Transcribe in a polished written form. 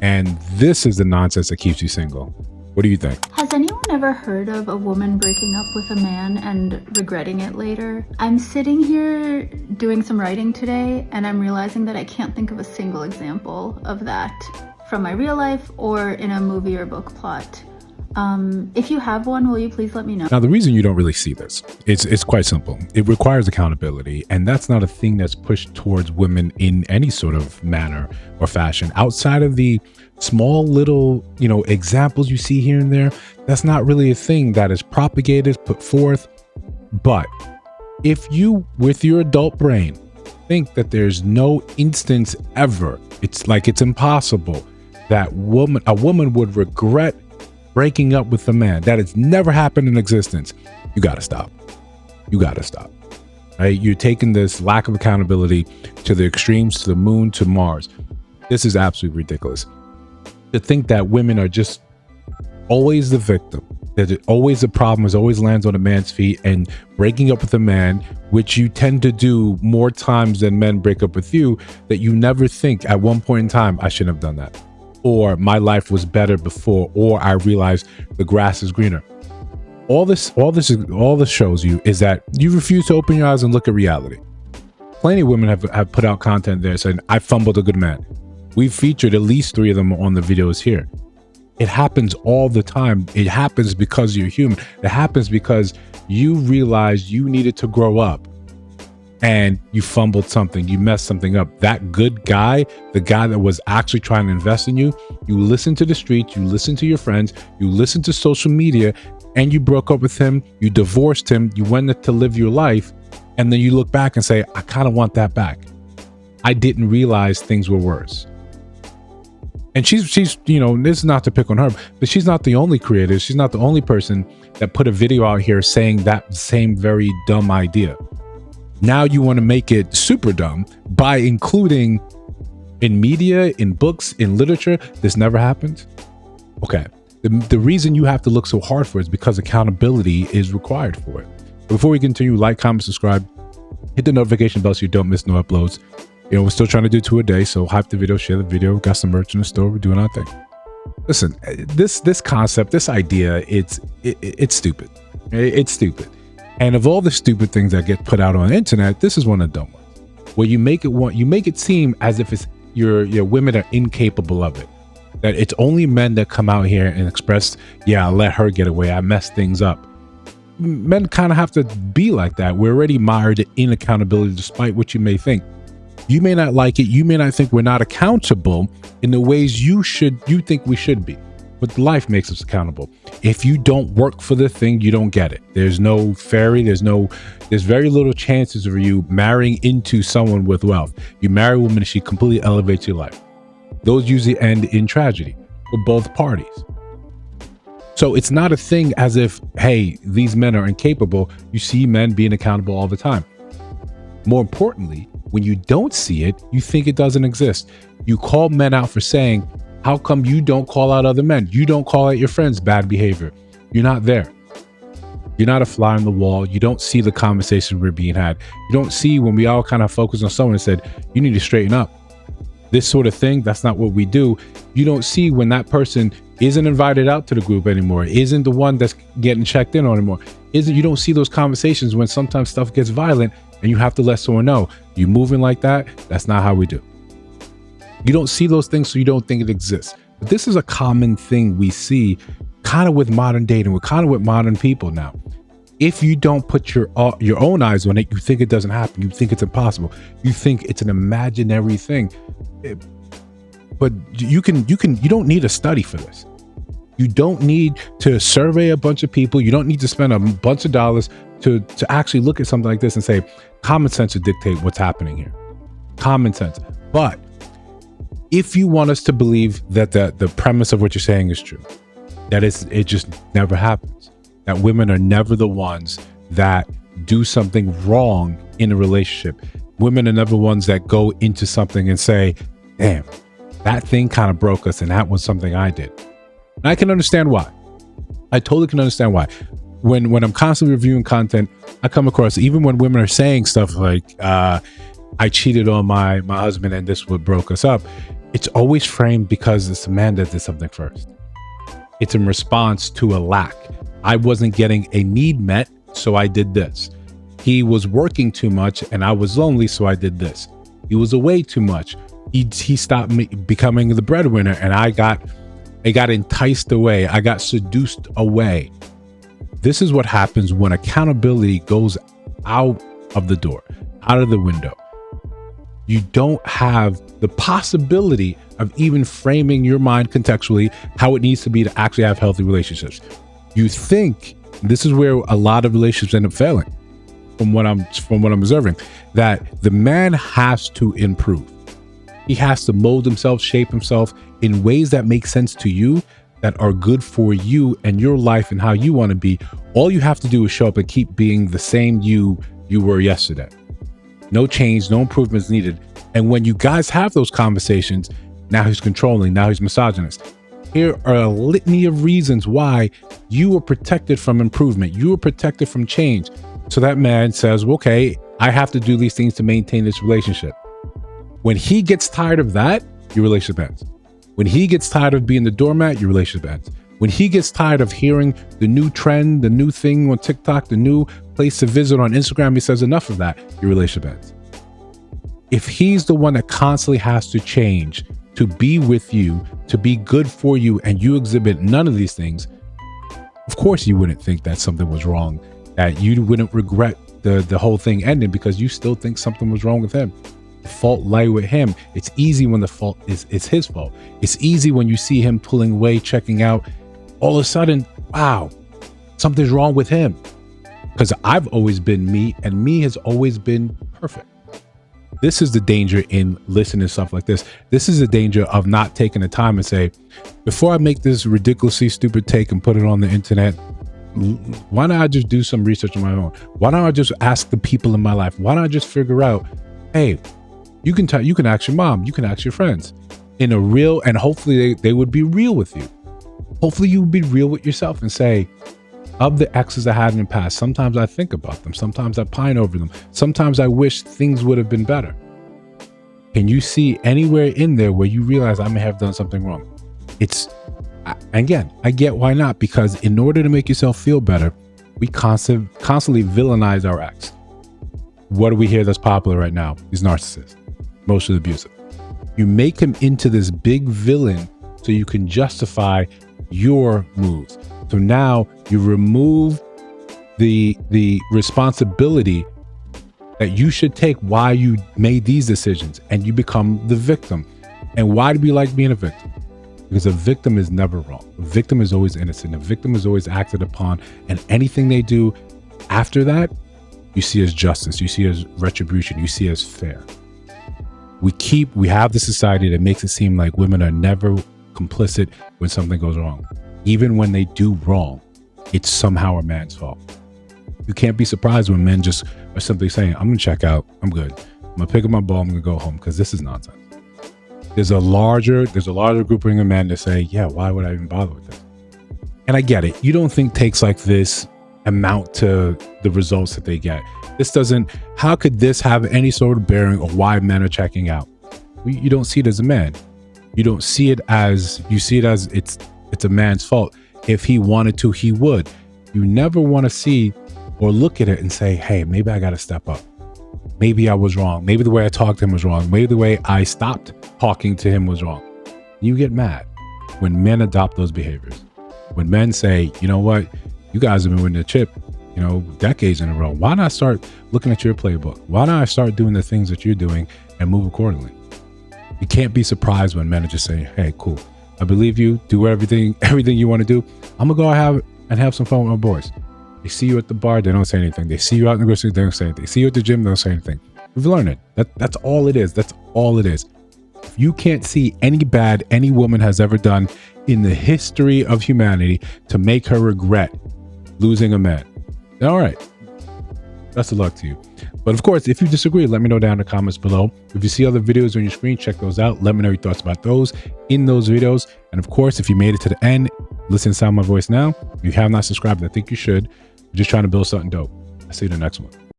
And this is the nonsense that keeps you single. What do you think? Has anyone ever heard of a woman breaking up with a man and regretting it later? I'm sitting here doing some writing today and I'm realizing that I can't think of a single example of that from my real life or in a movie or book plot. If you have one, will you please let me know? Now, the reason you don't really see this, it's quite simple. It requires accountability, and that's not a thing that's pushed towards women in any sort of manner or fashion. Outside of the small little, examples you see here and there, that's not really a thing that is propagated, put forth. But if you, with your adult brain, think that there's no instance ever, it's impossible that a woman would regret breaking up with a man, that has never happened in existence, you got to stop. You got to stop. Right? You're taking this lack of accountability to the extremes, to the moon, to Mars. This is absolutely ridiculous. To think that women are just always the victim, that always the problem is always lands on a man's feet, and breaking up with a man, which you tend to do more times than men break up with you, that you never think at one point in time, I shouldn't have done that. Or my life was better before, or I realized the grass is greener. All this shows you is that you refuse to open your eyes and look at reality. Plenty of women have put out content there saying, I fumbled a good man. We've featured at least 3 of them on the videos here. It happens all the time. It happens because you're human. It happens because you realized you needed to grow up and you fumbled something, you messed something up. That good guy, the guy that was actually trying to invest in you, you listened to the streets, you listened to your friends, you listened to social media, and you broke up with him, you divorced him, you went to live your life, and then you look back and say, I kind of want that back. I didn't realize things were worse. And she's this is not to pick on her, but she's not the only creator. She's not the only person that put a video out here saying that same very dumb idea. Now you want to make it super dumb by including in media, in books, in literature. This never happened. Okay. The reason you have to look so hard for it is because accountability is required for it. Before we continue, like, comment, subscribe, hit the notification bell so you don't miss no uploads. We're still trying to do 2 a day, so hype the video, share the video. Got some merch in the store. We're doing our thing. Listen, this concept, this idea, it's stupid. It's stupid. And of all the stupid things that get put out on the internet, this is one of the dumb ones. Where you make it seem as if it's your women are incapable of it. That it's only men that come out here and express, yeah, I let her get away, I messed things up. Men kind of have to be like that. We're already mired in accountability, despite what you may think. You may not like it. You may not think we're not accountable in the ways you think we should be. But life makes us accountable. If you don't work for the thing, you don't get it. There's no fairy. There's very little chances of you marrying into someone with wealth. You marry a woman and she completely elevates your life. Those usually end in tragedy for both parties. So it's not a thing as if, hey, these men are incapable. You see men being accountable all the time. More importantly, when you don't see it, you think it doesn't exist. You call men out for saying, how come you don't call out other men? You don't call out your friends' bad behavior. You're not there. You're not a fly on the wall. You don't see the conversations we're being had. You don't see when we all kind of focus on someone and said, you need to straighten up. This sort of thing, that's not what we do. You don't see when that person isn't invited out to the group anymore, isn't the one that's getting checked in on anymore. You don't see those conversations when sometimes stuff gets violent and you have to let someone know, you moving like that, that's not how we do. You don't see those things, so you don't think it exists. But this is a common thing we see kind of with modern dating. We're kind of with modern people now. If you don't put your own eyes on it, you think it doesn't happen. You think it's impossible. You think it's an imaginary thing. But you don't need a study for this. You don't need to survey a bunch of people. You don't need to spend a bunch of dollars to actually look at something like this and say, common sense would dictate what's happening here. Common sense. But if you want us to believe that the premise of what you're saying is true, that it just never happens, that women are never the ones that do something wrong in a relationship. Women are never ones that go into something and say, damn, that thing kind of broke us and that was something I did. And I can understand why. I totally can understand why. When I'm constantly reviewing content, I come across, even when women are saying stuff like, I cheated on my husband and this what broke us up. it's always framed because it's a man that did something first. It's in response to a lack. I wasn't getting a need met, so I did this. He was working too much and I was lonely, so I did this. He was away too much. He stopped becoming the breadwinner, and I got enticed away. I got seduced away. This is what happens when accountability goes out of the door, out of the window. You don't have the possibility of even framing your mind contextually how it needs to be to actually have healthy relationships. You think, this is where a lot of relationships end up failing, from what I'm observing, that the man has to improve. He has to mold himself, shape himself in ways that make sense to you, that are good for you and your life and how you want to be. All you have to do is show up and keep being the same you were yesterday. No change, no improvements needed. And when you guys have those conversations, now he's controlling, now he's misogynist. Here are a litany of reasons why you were protected from improvement. You were protected from change. So that man says, well, okay, I have to do these things to maintain this relationship. When he gets tired of that, your relationship ends. When he gets tired of being the doormat, your relationship ends. When he gets tired of hearing the new trend, the new thing on TikTok, the new place to visit on Instagram, he says enough of that, your relationship ends. If he's the one that constantly has to change to be with you, to be good for you, and you exhibit none of these things, of course you wouldn't think that something was wrong, that you wouldn't regret the whole thing ending because you still think something was wrong with him. The fault lay with him. It's easy when the fault is his fault. It's easy when you see him pulling away, checking out. All of a sudden, wow, something's wrong with him. Because I've always been me, and me has always been perfect. This is the danger in listening to stuff like this. This is the danger of not taking the time and say, before I make this ridiculously stupid take and put it on the internet, why don't I just do some research on my own? Why don't I just ask the people in my life? Why don't I just figure out, hey, you can ask your mom, you can ask your friends in a real, and hopefully they would be real with you. Hopefully you would be real with yourself and say, of the exes I had in the past, sometimes I think about them. Sometimes I pine over them. Sometimes I wish things would have been better. Can you see anywhere in there where you realize I may have done something wrong? Again, I get why not, because in order to make yourself feel better, we constantly villainize our ex. What do we hear that's popular right now? He's narcissist, emotionally abusive. You make him into this big villain so you can justify your moves. So now you remove the responsibility that you should take why you made these decisions, and you become the victim. And why do we like being a victim? Because a victim is never wrong. A victim is always innocent. A victim is always acted upon, and anything they do after that, you see as justice, you see as retribution, you see as fair. We have the society that makes it seem like women are never complicit when something goes wrong. Even when they do wrong, it's somehow a man's fault. You can't be surprised when men just are simply saying, I'm gonna check out, I'm good. I'm gonna pick up my ball, I'm gonna go home, because this is nonsense. There's a larger grouping of men that say, yeah, why would I even bother with this? And I get it. You don't think takes like this amount to the results that they get. How could this have any sort of bearing on why men are checking out? You don't see it as a man. You don't see it as, you see it as it's a man's fault. If he wanted to, he would. You never want to see or look at it and say, hey, maybe I got to step up. Maybe I was wrong. Maybe the way I talked to him was wrong. Maybe the way I stopped talking to him was wrong. You get mad when men adopt those behaviors. When men say, you know what, you guys have been winning the chip, decades in a row. Why not start looking at your playbook? Why not start doing the things that you're doing and move accordingly? You can't be surprised when men are just saying, hey, cool, I believe you, do everything you want to do. I'm gonna go have some fun with my boys. They see you at the bar, they don't say anything. They see you out in the grocery, they don't say anything. They see you at the gym, they don't say anything. We've learned it. That's all it is. That's all it is. If you can't see any bad any woman has ever done in the history of humanity to make her regret losing a man, all right, best of luck to you. But of course, if you disagree, let me know down in the comments below. If you see other videos on your screen, check those out. Let me know your thoughts about those in those videos. And of course, if you made it to the end, listen to the sound of my voice now. If you have not subscribed, I think you should. We're just trying to build something dope. I'll see you in the next one.